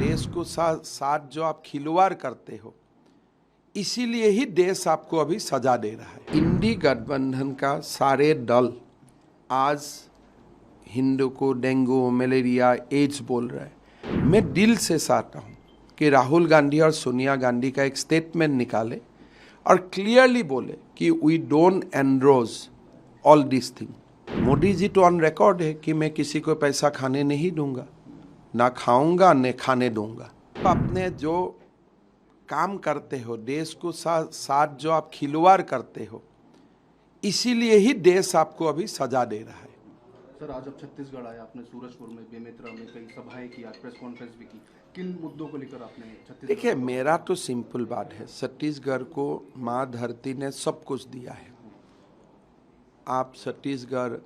देश को साथ जो आप खिलवाड़ करते हो, इसीलिए ही देश आपको अभी सजा दे रहा है। इंडी गठबंधन का सारे दल आज हिंदू को डेंगू, मलेरिया, एड्स बोल रहा है। मैं दिल से चाहता हूँ कि राहुल गांधी और सोनिया गांधी का एक स्टेटमेंट निकाले और क्लियरली बोले कि we don't endorse all this thing. Modi ji तो ऑन रिकॉर्ड है कि मैं किसी को पैसा खाने नहीं दूंगा, ना खाऊंगा न खाने दूंगा। तो अपने जो काम करते हो, देश को साथ जो आप खिलवाड़ करते हो, इसीलिए ही देश आपको अभी सजा दे रहा है। सर, आज आप छत्तीसगढ़ आए, आपने सूरजपुर में, बेमेतरा में कई सभाएं की, आज प्रेस कॉन्फ्रेंस भी की। किन मुद्दों को लेकर आपने छत्तीसगढ़? देखिए, मेरा तो सिंपल बात है, छत्तीसगढ़ को माँ धरती ने सब कुछ दिया है। आप छत्तीसगढ़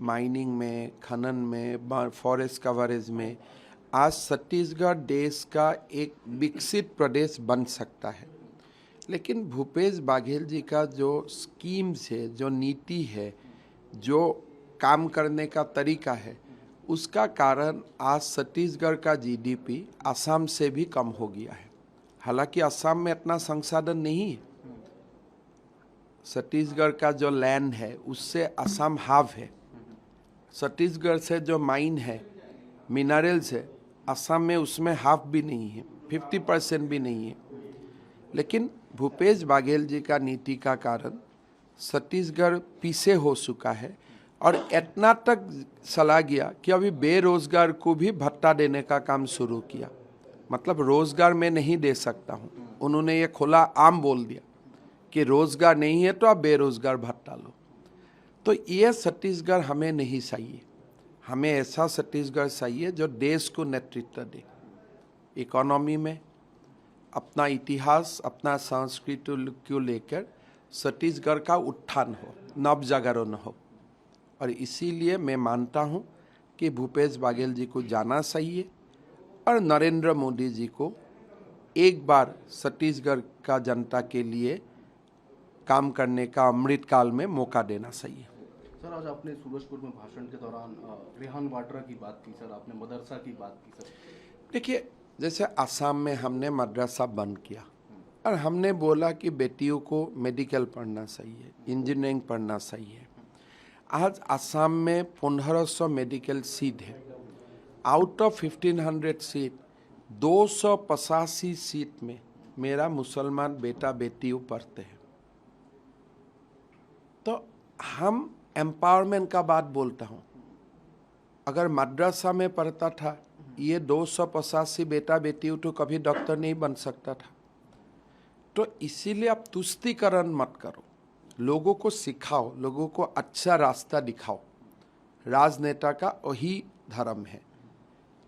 माइनिंग में, खनन में, फॉरेस्ट कवरेज में, आज छत्तीसगढ़ देश का एक विकसित प्रदेश बन सकता है। लेकिन भूपेश बघेल जी का जो स्कीम्स है, जो नीति है, जो काम करने का तरीका है, उसका कारण आज छत्तीसगढ़ का जीडीपी असम से भी कम हो गया है। हालांकि असम में इतना संसाधन नहीं है, छत्तीसगढ़ का जो लैंड है उससे असम हाफ है। छत्तीसगढ़ से जो माइन है, मिनरल्स है, असम में उसमें हाफ भी नहीं है, 50% भी नहीं है। लेकिन भूपेश बघेल जी का नीति का कारण छत्तीसगढ़ पीछे हो चुका है और इतना तक चला गया कि अभी बेरोजगार को भी भत्ता देने का काम शुरू किया। मतलब रोजगार मैं नहीं दे सकता हूँ, उन्होंने ये खुला आम बोल दिया कि रोजगार नहीं है तो आप बेरोजगार भत्ता लो। तो ये छत्तीसगढ़ हमें नहीं चाहिए। हमें ऐसा छत्तीसगढ़ चाहिए जो देश को नेतृत्व दे, इकोनॉमी में, अपना इतिहास, अपना संस्कृति को लेकर छत्तीसगढ़ का उत्थान हो, नवजागरण हो। और इसीलिए मैं मानता हूँ कि भूपेश बघेल जी को जाना चाहिए और नरेंद्र मोदी जी को एक बार छत्तीसगढ़ का जनता के लिए काम करने का अमृतकाल में मौका देना चाहिए। सर, आज आपने सूरजपुर में भाषण के दौरान रेहान वाड्रा की बात की, सर आपने मदरसा की बात की। सर देखिए, जैसे असम में हमने मदरसा बंद किया और हमने बोला कि बेटियों को मेडिकल पढ़ना चाहिए, इंजीनियरिंग पढ़ना चाहिए। आज असम में 1500 मेडिकल सीट है। आउट ऑफ 1500 सीट, 285 सीट में मेरा मुसलमान बेटा बेटियों पढ़ते हैं। तो हम एम्पावरमेंट का बात बोलता हूँ। अगर मद्रासा में पढ़ता था ये 285 बेटा बेटियों तो कभी डॉक्टर नहीं बन सकता था। तो इसीलिए आप तुष्टीकरण मत करो, लोगों को सिखाओ, लोगों को अच्छा रास्ता दिखाओ। राजनेता का वही धर्म है।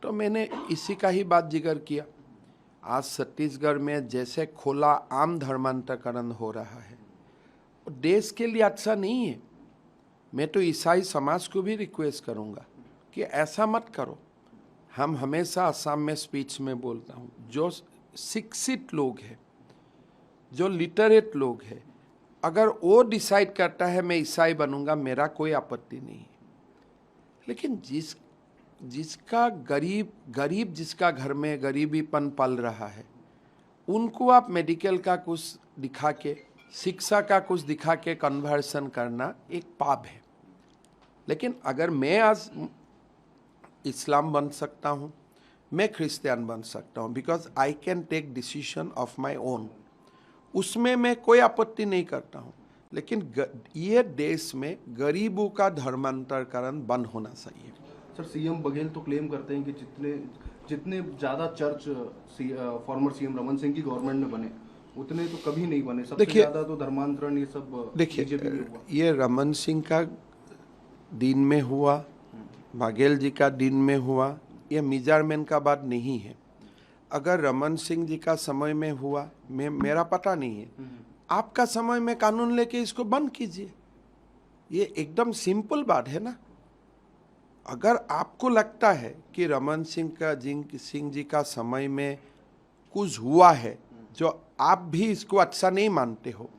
तो मैंने इसी का ही बात जिक्र किया। आज छत्तीसगढ़ में जैसे खुला आम धर्मांतरण हो रहा है, देश के लिए अच्छा नहीं है। मैं तो ईसाई समाज को भी रिक्वेस्ट करूंगा कि ऐसा मत करो। हम हमेशा असम में स्पीच में बोलता हूँ, जो शिक्षित लोग हैं, जो लिटरेट लोग हैं, अगर वो डिसाइड करता है मैं ईसाई बनूंगा, मेरा कोई आपत्ति नहीं है। लेकिन जिसका गरीब जिसका घर में गरीबीपन पल रहा है, उनको आप मेडिकल का कुछ दिखा के, शिक्षा का कुछ दिखा के कन्वर्सन करना एक पाप है। लेकिन अगर मैं आज इस्लाम बन सकता हूँ, मैं क्रिश्चियन बन सकता हूँ, because I can take decision of my own, उसमें मैं कोई आपत्ति नहीं करता हूँ। लेकिन ये देश में गरीबों का धर्मांतरण बंद होना चाहिए। सर, सीएम बघेल तो क्लेम करते हैं कि जितने ज़्यादा church farmer CM Raman Singh की गवर्नमेंट में बने, उतने तो कभी नहीं बने। सबसे ज़्यादा तो धर्मांतरण ये सब देखिए, ये रमन सिंह का दिन में हुआ, बघेल जी का दिन में हुआ, ये मेजरमेंट का बात नहीं है। अगर रमन सिंह जी का समय में हुआ, मेरा पता नहीं है, आपका समय में कानून लेके इसको बंद कीजिए। ये एकदम सिंपल बात है ना। अगर आपको लगता है कि रमन सिंह जी का समय में कुछ हुआ है जो आप भी इसको अच्छा नहीं मानते हो,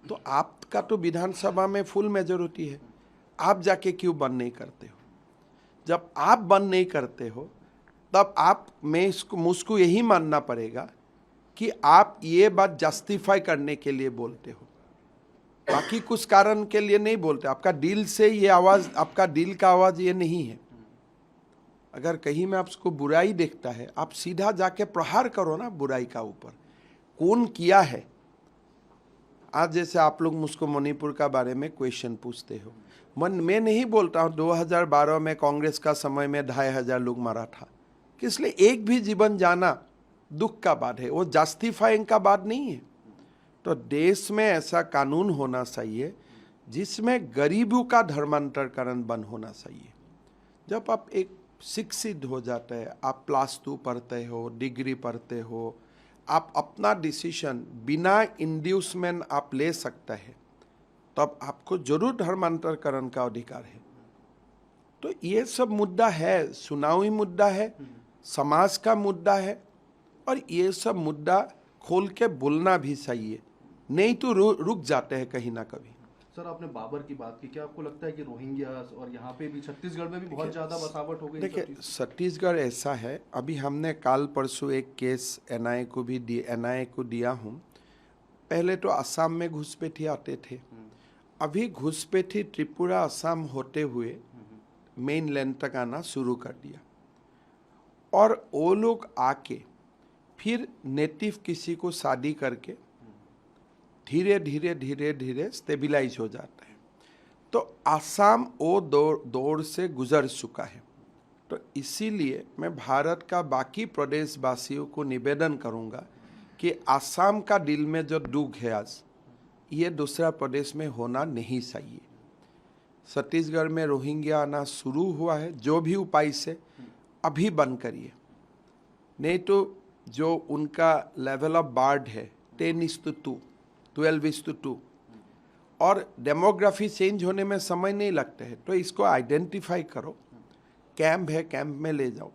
तो आपका तो विधानसभा में फुल मेजॉरिटी है, आप जाके क्यों बंद नहीं करते हो? जब आप बंद नहीं करते हो तब मुझको यही मानना पड़ेगा कि आप ये बात जस्टिफाई करने के लिए बोलते हो, बाकी कुछ कारण के लिए नहीं बोलते। आपका दिल से ये आवाज, आपका दिल का आवाज ये नहीं है। अगर कहीं में आपको बुराई देखता है, आप सीधा जाके प्रहार करो ना बुराई का ऊपर। कौन किया है? आज जैसे आप लोग मुझको मणिपुर का बारे में क्वेश्चन पूछते हो, मैं नहीं बोलता हूँ 2012 में कांग्रेस का समय में 2500 लोग मारा था, कि इसलिए एक भी जीवन जाना दुख का बात है, वो जस्टिफाइंग का बात नहीं है। तो देश में ऐसा कानून होना चाहिए जिसमें गरीबों का धर्मांतरकरण बंद होना चाहिए। जब आप एक शिक्षित हो जाते हैं, आप +2 पढ़ते हो, डिग्री पढ़ते हो, आप अपना डिसीजन बिना इंड्यूसमेंट आप ले सकते हैं, तब आपको जरूर धर्मांतरकरण का अधिकार है। तो ये सब मुद्दा है, चुनावी मुद्दा है, समाज का मुद्दा है, और ये सब मुद्दा खोल के बोलना भी चाहिए, नहीं तो रुक जाते हैं कहीं ना कभी। सर, आपने बाबर की बात की, क्या आपको लगता है कि रोहिंग्या और यहाँ पे भी छत्तीसगढ़ में भी बहुत ज़्यादा बसावट हो गई? देखिए, छत्तीसगढ़ ऐसा है, अभी हमने काल परसों एक केस एनआईए को दिया हूँ। पहले तो असम में घुसपैठी आते थे, अभी घुसपैठी त्रिपुरा असम होते हुए मेन लैंड तक आना शुरू कर दिया, और वो लोग आके फिर नेटिव किसी को शादी करके धीरे धीरे धीरे धीरे स्टेबलाइज हो जाता है। तो आसाम वो दौर से गुजर चुका है। तो इसीलिए मैं भारत का बाकी प्रदेशवासियों को निवेदन करूंगा कि आसाम का दिल में जो दुख है आज, ये दूसरा प्रदेश में होना नहीं चाहिए। छत्तीसगढ़ में रोहिंग्या आना शुरू हुआ है, जो भी उपाय से अभी बंद करिए, नहीं तो जो उनका लेवल ऑफ बार्ड है 10:2, 12:2, और डेमोग्राफी चेंज होने में समय नहीं लगता है, तो इसको आइडेंटिफाई करो, कैंप है कैंप में ले जाओ।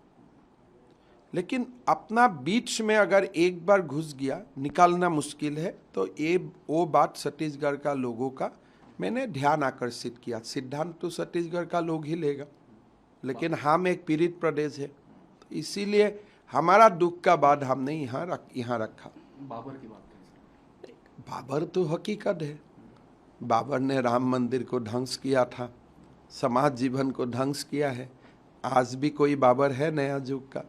लेकिन अपना बीच में अगर एक बार घुस गया, निकालना मुश्किल है। तो ये वो बात छत्तीसगढ़ का लोगों का मैंने ध्यान आकर्षित किया। सिद्धांत तो छत्तीसगढ़ का लोग ही लेगा, लेकिन हम एक पीड़ित प्रदेश है, तो इसीलिए हमारा दुख का बाद हमने यहाँ रखा। बाबर की बात करें, बाबर तो हकीकत है। बाबर ने राम मंदिर को ध्वंस किया था, समाज जीवन को ध्वंस किया है। आज भी कोई बाबर है नया युग का,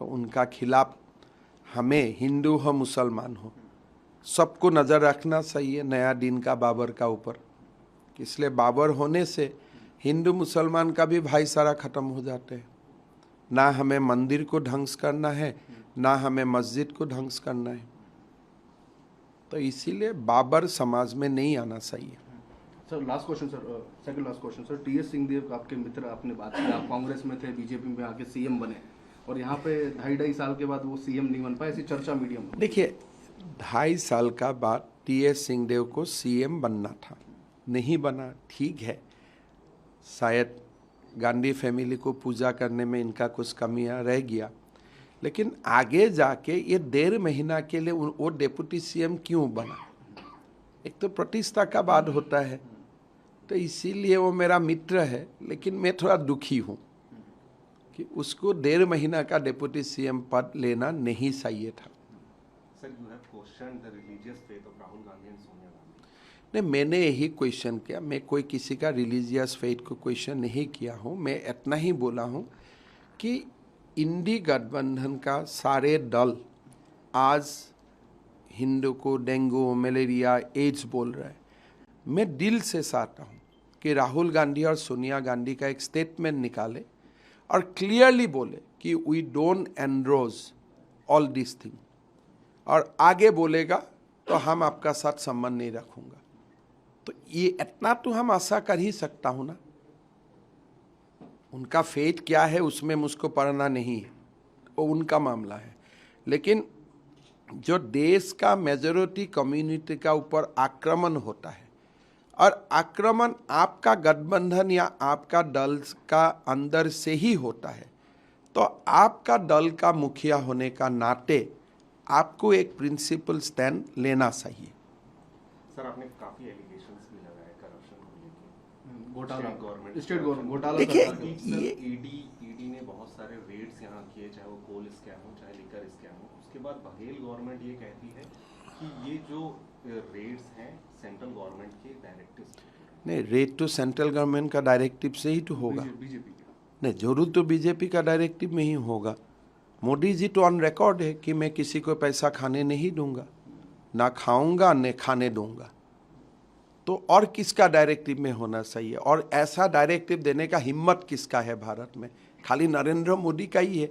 तो उनका खिलाफ हमें, हिंदू हो मुसलमान हो, सबको नज़र रखना चाहिए नया दिन का बाबर का ऊपर। इसलिए बाबर होने से हिंदू मुसलमान का भी भाईचारा खत्म हो जाते हैं। ना हमें मंदिर को ध्वंस करना है, ना हमें मस्जिद को ध्वंस करना है। तो इसीलिए बाबर समाज में नहीं आना चाहिए। Sir, last question sir, second last question sir. TS Singhdeo आपके मित्र, आपने बात की, आप कांग्रेस में थे, बीजेपी में आके सीएम बने, और यहाँ पे 2.5 साल के बाद वो सीएम नहीं बन पाए, ऐसी चर्चा मीडिया में। देखिए, 2.5 साल का बाद टीएस सिंहदेव को सीएम बनना था, नहीं बना, ठीक है। शायद गांधी फैमिली को पूजा करने में इनका कुछ कमियां रह गया, लेकिन आगे जाके ये 1.5 महीना के लिए वो डिप्टी सीएम क्यों बना? एक तो प्रतिष्ठा का बात होता है, तो इसीलिए वो मेरा मित्र है, लेकिन मैं थोड़ा दुखी हूँ कि उसको 1.5 महीना का डिप्टी सीएम पद लेना नहीं चाहिए था। Sir, you have questioned the religious faith of Rahul Gandhi and Sonia Gandhi. नहीं, मैंने यही क्वेश्चन किया। मैं कोई किसी का रिलीजियस फेथ को क्वेश्चन नहीं किया हूँ। मैं इतना ही बोला हूँ कि इंडी गठबंधन का सारे दल आज हिंदू को डेंगू, मलेरिया, एड्स बोल रहा है। मैं दिल से चाहता हूँ कि राहुल गांधी और सोनिया गांधी का एक स्टेटमेंट निकाले और क्लियरली बोले कि we don't endorse all this thing, और आगे बोलेगा तो हम आपका साथ संबंध नहीं रखूंगा। तो ये इतना तो हम आशा कर ही सकता हूं ना। उनका फेथ क्या है उसमें मुझको पढ़ना नहीं है, वो उनका मामला है। लेकिन जो देश का मेजॉरिटी कम्युनिटी का ऊपर आक्रमण होता है, और आक्रमण आपका गठबंधन या आपका दल का अंदर से ही होता है, तो आपका दल का मुखिया होने का नाते आपको एक प्रिंसिपल स्टैंड लेना चाहिए। सर, आपने काफी एलिगेशंस भी लगाए करप्शन को लेकर। घोटाला गवर्नमेंट स्टेट गवर्नमेंट घोटाला देखिए, सरकार के ऊपर। ये ईडी ने बहुत सारे रेड्स यहाँ किए, चाहे वो कोल स्कैम हो चाहे लिकर स्कैम हो। उसके बाद बघेल गवर्नमेंट ये कहती है कि ये जो रेड्स हैं सेंट्रल गवर्नमेंट के डायरेक्टिव्स। नहीं, रेट तो सेंट्रल गवर्नमेंट का डायरेक्टिव से ही तो होगा। बीजेपी नहीं, जरूर तो बीजेपी का डायरेक्टिव में ही होगा। मोदी जी तो ऑन रिकॉर्ड है कि मैं किसी को पैसा खाने नहीं दूंगा, ना खाऊंगा न खाने दूंगा। तो और किसका डायरेक्टिव में होना चाहिए? और ऐसा डायरेक्टिव देने का हिम्मत किसका है भारत में? खाली नरेंद्र मोदी का ही है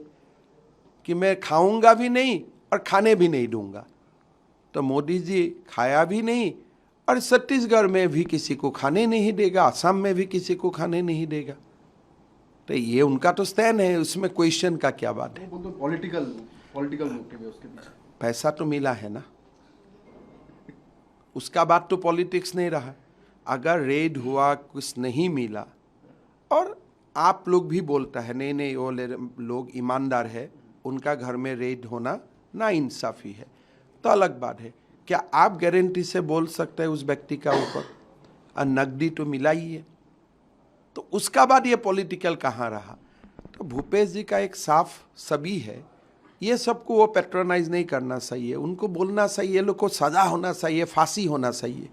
कि मैं खाऊंगा भी नहीं और खाने भी नहीं दूंगा। तो मोदी जी खाया भी नहीं और छत्तीसगढ़ में भी किसी को खाने नहीं देगा, असम में भी किसी को खाने नहीं देगा। तो ये उनका तो स्टैंड है, उसमें क्वेश्चन का क्या बात है? वो तो पॉलिटिकल मोटिव है उसके पीछे। पैसा तो मिला है ना, उसका बात तो पॉलिटिक्स नहीं रहा। अगर रेड हुआ, कुछ नहीं मिला, और आप लोग भी बोलता है नहीं नहीं वो लोग ईमानदार है, उनका घर में रेड होना ना इंसाफी है, तो अलग बात है। क्या आप गारंटी से बोल सकते हैं उस व्यक्ति का ऊपर? और नकदी तो मिला ही है, तो उसका बाद ये पॉलिटिकल कहाँ रहा? तो भूपेश जी का एक साफ सभी है, ये सबको वो पैट्रोनाइज नहीं करना चाहिए, उनको बोलना चाहिए ये लोग को सजा होना चाहिए, फांसी होना चाहिए।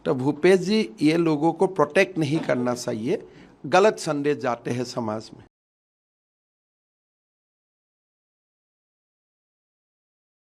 तो भूपेश जी ये लोगों को प्रोटेक्ट नहीं करना चाहिए, गलत संदेश जाते हैं समाज में।